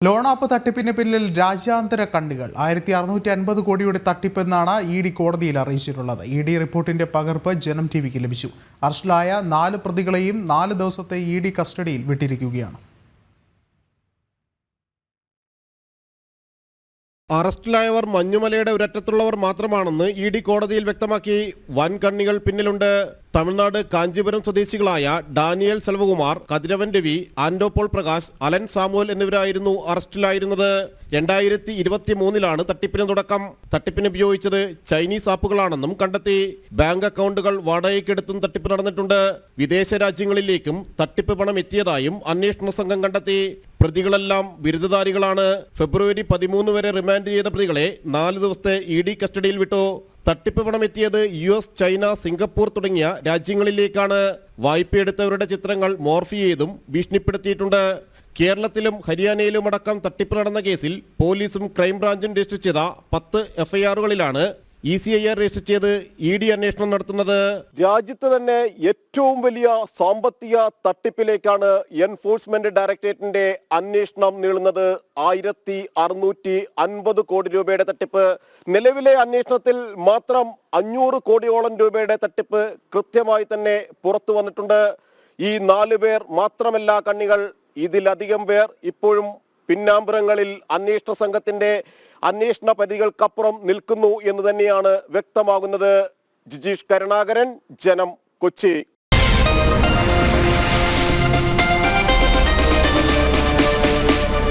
Loan app തട്ടിപ്പിന് പിന്നിൽ രാജ്യാന്തര കണ്ണികൾ 1650 കോടിയുടെ തട്ടിപ്പെന്നാണ് ഇഡി കോടതിയിൽ അറിയിച്ചിട്ടുള്ളത്. ഇഡി റിപ്പോർട്ടിന്റെ പകർപ്പ് ജനം ടിവിക്ക് ലഭിച്ചു. അറസ്റ്റിലായ 4 പ്രതികളെയും 4 ദിവസത്തെ ഇഡി കസ്റ്റഡിയിൽ വിട്ടിരിക്കുകയാണ്. അറസ്റ്റിലായവർ മഞ്ഞുമലയുടെ ഒരറ്റത്തുള്ളവർ മാത്രമാണെന്ന് ഇഡി കോടതിയിൽ വ്യക്തമാക്കി. വൻ കണ്ണികൾ പിന്നിലുണ്ട്. തമിഴ്നാട് കാഞ്ചീപുരം സ്വദേശികളായ ഡാനിയൽ സെൽവകുമാർ, കതിരവൻ രവി, ആൻഡോപോൾ പ്രകാശ്, അലൻ സാമുവൽ എന്നിവരായിരുന്നു അറസ്റ്റിലായിരുന്നത്. 2023 തട്ടിപ്പിന് തുടക്കം. തട്ടിപ്പിന് ഉപയോഗിച്ചത് ചൈനീസ് ആപ്പുകളാണെന്നും കണ്ടെത്തി. ബാങ്ക് അക്കൗണ്ടുകൾ വാടകയ്ക്കെടുത്തും തട്ടിപ്പ് നടന്നിട്ടുണ്ട്. വിദേശ രാജ്യങ്ങളിലേക്കും തട്ടിപ്പ് പണം എത്തിയതായും അന്വേഷണ സംഘം കണ്ടെത്തി. പ്രതികളെല്ലാം ബിരുദധാരികളാണ്. ഫെബ്രുവരി 13 വരെ റിമാൻഡ് ചെയ്ത പ്രതികളെ 4 ദിവസത്തെ ഇഡി കസ്റ്റഡിയിൽ വിട്ടു. തട്ടിപ്പ് പണം എത്തിയത് US, ചൈന, സിംഗപ്പൂർ തുടങ്ങിയ രാജ്യങ്ങളിലേക്കാണ്. വായ്പയെടുത്തവരുടെ ചിത്രങ്ങൾ മോർഫ് ചെയ്തും ഭീഷണിപ്പെടുത്തിയിട്ടുണ്ട്. കേരളത്തിലും ഹരിയാനയിലും അടക്കം തട്ടിപ്പ് നടന്ന കേസിൽ പോലീസും ക്രൈംബ്രാഞ്ചും രജിസ്റ്റർ ചെയ്ത 10 FIRകളിലാണ് ECIR രജിസ്റ്റർ ചെയ്ത് ഇഡി അന്വേഷണം നടത്തുന്നത്. രാജ്യത്ത് തന്നെ ഏറ്റവും വലിയ സാമ്പത്തിക തട്ടിപ്പിലേക്കാണ് എൻഫോഴ്സ്മെന്റ് ഡയറക്ടറേറ്റിന്റെ അന്വേഷണം നീളുന്നത്. 1650 കോടി രൂപയുടെ തട്ടിപ്പ്. നിലവിലെ അന്വേഷണത്തിൽ മാത്രം 500 കോടിയോളം രൂപയുടെ തട്ടിപ്പ് കൃത്യമായി തന്നെ പുറത്തു വന്നിട്ടുണ്ട്. ഈ 4 പേർ മാത്രമല്ല കണ്ണികൾ, ഇതിലധികം പേർ ഇപ്പോഴും പിന്നാമ്പുറങ്ങളിൽ അന്വേഷണ സംഘത്തിന്റെ അന്വേഷണ പരിധികൾക്കപ്പുറം നിൽക്കുന്നു എന്ന് തന്നെയാണ് വ്യക്തമാകുന്നത്. ജിജീഷ് കരുണാകരൻ, ജനം, കൊച്ചി.